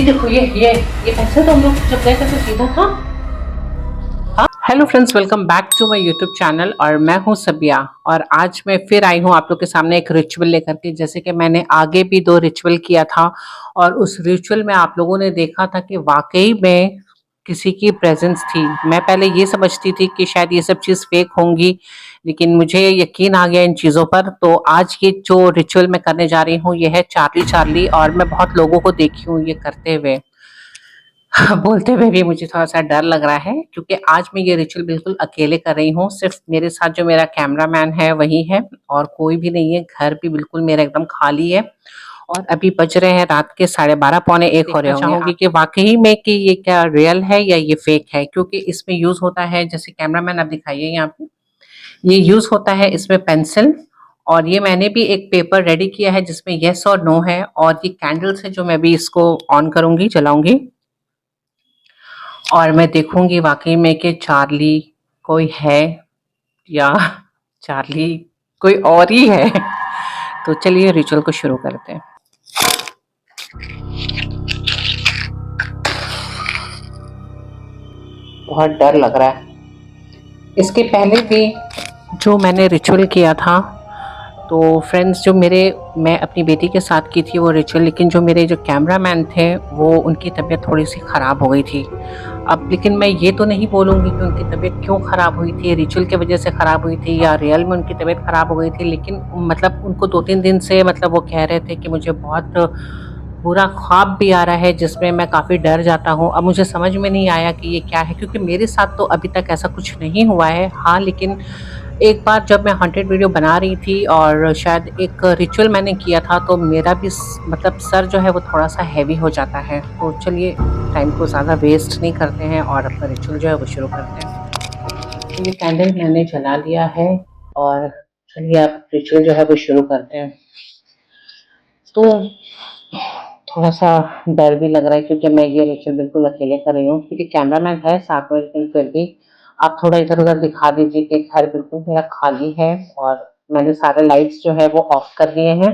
ये देखो ये पैसे तो हम लोग जब गए थे तो सीधा था। हाँ, hello friends, welcome back to my YouTube channel और मैं हूं सबिया। और आज मैं फिर आई हूं आप लोग के सामने एक रिचुअल लेकर के। जैसे कि मैंने आगे भी 2 रिचुअल किया था और उस रिचुअल में आप लोगों ने देखा था कि वाकई में किसी की प्रेजेंस थी। मैं पहले ये समझती थी कि शायद ये सब चीज़ फेक होंगी, लेकिन मुझे यकीन आ गया इन चीज़ों पर। तो आज ये जो रिचुअल मैं करने जा रही हूँ ये है चार्ली चार्ली, और मैं बहुत लोगों को देखी हूँ ये करते हुए। बोलते हुए भी मुझे थोड़ा-सा डर लग रहा है, क्योंकि आज मैं ये रिचुअल बिल्कुल अकेले कर रही हूँ। सिर्फ़ मेरे साथ जो मेरा कैमरामैन है वही है और कोई भी नहीं है। घर भी बिल्कुल मेरा एकदम खाली है और अभी बज रहे हैं रात के 12:30 पौने 1 हो रहे होंगे। चाहूँगी कि वाक़ई में कि ये क्या रियल है या ये फ़ेक है, क्योंकि इसमें यूज़ होता है, जैसे कैमरामैन आप दिखाइए यहाँ पे, ये यूज़ होता है इसमें पेंसिल। और ये मैंने भी एक पेपर रेडी किया है जिसमें येस और नो है, और ये कैंडल्स है जो मैं अभी इसको ऑन करूँगी, जलाऊँगी। और मैं देखूंगी वाकई में कि चार्ली कोई है या चार्ली कोई और ही है। तो चलिए रिचुअल को शुरू करते हैं। बहुत डर लग रहा है। इसके पहले भी जो मैंने रिचुअल किया था, तो फ्रेंड्स जो मेरे, मैं अपनी बेटी के साथ की थी वो रिचुअल, लेकिन जो मेरे जो कैमरामैन थे वो उनकी तबीयत थोड़ी सी ख़राब हो गई थी। अब लेकिन मैं ये तो नहीं बोलूँगी कि उनकी तबीयत क्यों ख़राब हुई थी, रिचुअल की वजह से ख़राब हुई थी या रियल में उनकी तबीयत ख़राब हो गई थी। लेकिन मतलब उनको 2-3 दिन से मतलब वो कह रहे थे कि मुझे बहुत बुरा ख्वाब भी आ रहा है जिसमें मैं काफ़ी डर जाता हूँ। अब मुझे समझ में नहीं आया कि ये क्या है, क्योंकि मेरे साथ तो अभी तक ऐसा कुछ नहीं हुआ है। हाँ, लेकिन एक बार जब मैं हॉन्टेड वीडियो बना रही थी और शायद एक रिचुअल मैंने किया था, तो मेरा भी मतलब सर जो है वो थोड़ा-सा हेवी हो जाता है। तो चलिए टाइम को ज़्यादा वेस्ट नहीं करते हैं और अपना रिचुअल जो है वो शुरू करते हैं। तो ये कैंडल मैंने जला लिया है और चलिए अब रिचुअल जो है वो शुरू करते हैं। तो थोड़ा-सा डर भी लग रहा है, क्योंकि मैं ये रिचुअल बिल्कुल अकेले कर रही हूँ, क्योंकि कैमरामैन है साथ में, लेकिन फिर भी आप थोड़ा इधर-उधर दिखा दीजिए कि घर बिल्कुल मेरा खाली है और मैंने सारे लाइट्स जो है वो ऑफ कर दिए हैं।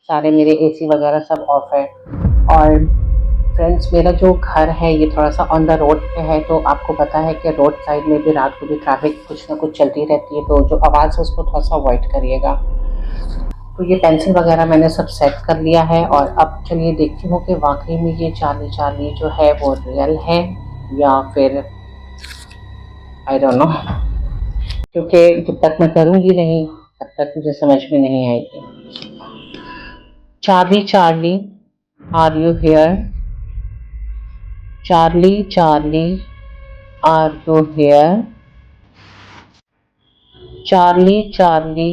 सारे मेरे एसी वगैरह सब ऑफ है। और फ्रेंड्स मेरा जो घर है ये थोड़ा-सा ऑन द रोड पे है, तो आपको पता है कि रोड साइड में भी रात को भी ट्रैफिक कुछ ना कुछ चलती रहती है, तो जो आवाज़ है उसको थोड़ा-सा अवॉइड करिएगा। तो ये पेंसिल वगैरह मैंने सब सेट कर लिया है और अब चलिए देखती हूँ कि वाक़ई में ये चार्ली चार्ली जो है वो रियल है या फिर आई डोंट नो, क्योंकि जब तक मैं करूँगी नहीं तब तक मुझे समझ में नहीं आएगी। Charlie Charlie, are you here? Charlie Charlie, are you here? Charlie Charlie,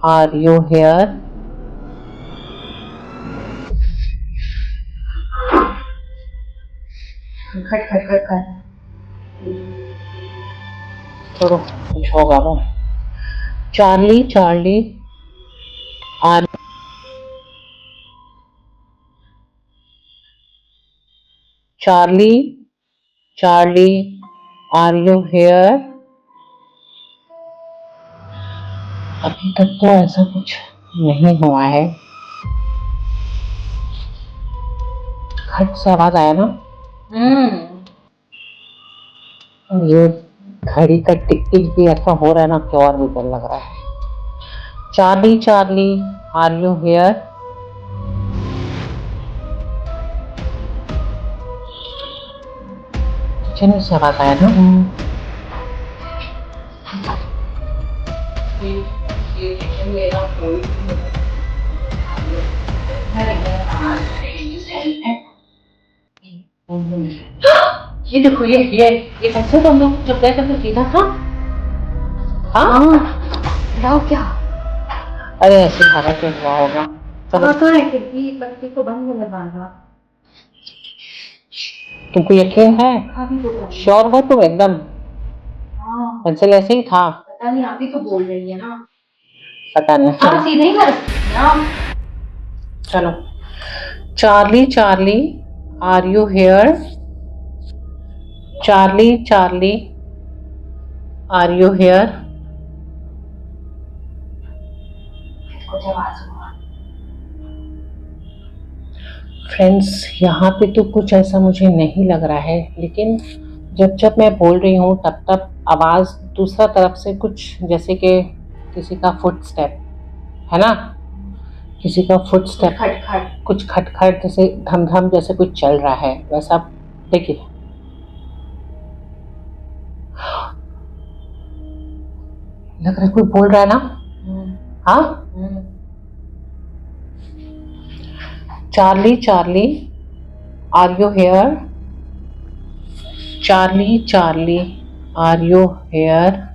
are you here? खट खट खट खट, छोड़ो कुछ होगा वो। Charlie Charlie, are Charlie Charlie, are you here? अभी तक तो ऐसा कुछ नहीं हुआ है। खट से आवाज आया ना। ये घड़ी का टिक टिक भी ऐसा हो रहा है ना कि और भी डर लग रहा है। Charlie Charlie, are you here? Kitchen से आवाज आया ना। ये किचन मेरा कोई ये देखो ये कैसे तो हम लोग जब गए थे तो सीधा था। हाँ, बताओ क्या? अरे ऐसे हवा से हुआ होगा। चलो तो है कि बत्ती को बंद में लगाना। तुमको यकीन है? श्योर हो तुम एकदम? हाँ, पेंसिल ऐसे ही था। पता नहीं, आप ही तो बोल रही है ना। पता नहीं, आप सीधे ही कर सकते हैं आप। चलो, Charlie Charlie, are you here? Charlie Charlie, are you here? कुछ आवाज हुआ। फ्रेंड्स यहाँ पे तो कुछ ऐसा मुझे नहीं लग रहा है, लेकिन जब जब मैं बोल रही हूँ तब तब आवाज़ दूसरा तरफ से कुछ जैसे कि किसी का फुट स्टेप है ना, किसी का फुट स्टेप खटखट, कुछ खटखट जैसे धम धम जैसे कुछ चल रहा है वैसा। देखिए लग रहा है कोई बोल रहा है ना। हाँ, Charlie Charlie are you here, Charlie Charlie are you here.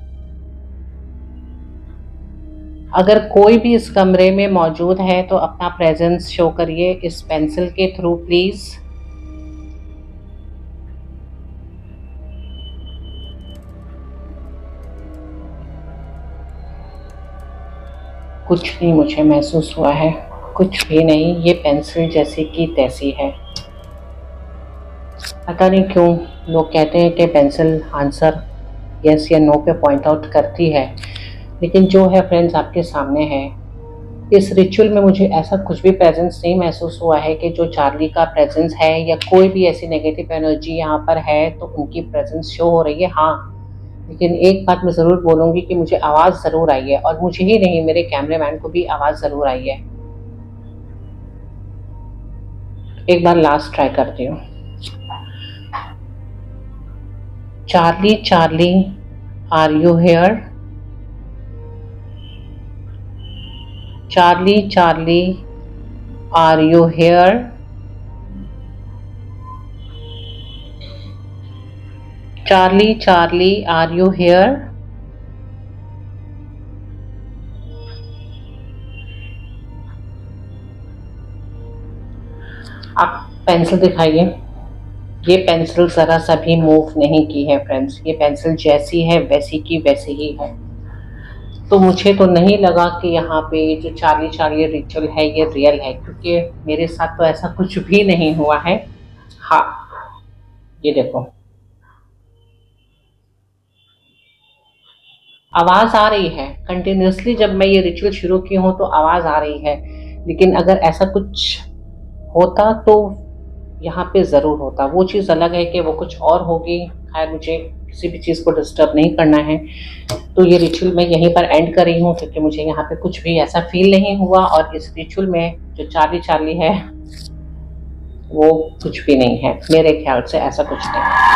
अगर कोई भी इस कमरे में मौजूद है तो अपना प्रेजेंस शो करिए इस पेंसिल के थ्रू प्लीज। कुछ भी मुझे महसूस हुआ है, कुछ भी नहीं, ये पेंसिल जैसी की तैसी है। पता नहीं क्यों लोग कहते हैं कि पेंसिल आंसर यस या नो पे पॉइंट आउट करती है, लेकिन जो है फ्रेंड्स आपके सामने है। इस रिचुअल में मुझे ऐसा कुछ भी प्रेजेंस नहीं महसूस हुआ है कि जो चार्ली का प्रेजेंस है या कोई भी ऐसी नेगेटिव एनर्जी यहाँ पर है तो उनकी प्रेजेंस शो हो रही है। हाँ, लेकिन एक बात मैं ज़रूर बोलूँगी कि मुझे आवाज़ ज़रूर आई है, और मुझे ही नहीं मेरे कैमरामैन को भी आवाज़ ज़रूर आई है। एक बार लास्ट ट्राई करती हूँ। Charlie Charlie are you here, Charlie Charlie are you here, Charlie Charlie are you here. आप पेंसिल दिखाइए। ये पेंसिल ज़रा सा भी मूव नहीं की है फ्रेंड्स, ये पेंसिल जैसी है वैसी की वैसी ही है। तो मुझे तो नहीं लगा कि यहाँ पे जो चार्ली चार्ली रिचुअल है ये रियल है, क्योंकि मेरे साथ तो ऐसा कुछ भी नहीं हुआ है। हाँ, ये देखो आवाज़ आ रही है कंटिन्यूसली, जब मैं ये रिचुअल शुरू की हूँ तो आवाज़ आ रही है, लेकिन अगर ऐसा कुछ होता तो यहाँ पे ज़रूर होता। वो चीज़ अलग है कि वो कुछ और होगी, खैर मुझे किसी भी चीज़ को डिस्टर्ब नहीं करना है। तो ये रिचुअल मैं यहीं पर एंड कर रही हूँ, क्योंकि मुझे यहाँ पे कुछ भी ऐसा फील नहीं हुआ, और इस रिचुअल में जो चार्ली चार्ली है वो कुछ भी नहीं है, मेरे ख्याल से ऐसा कुछ नहीं है।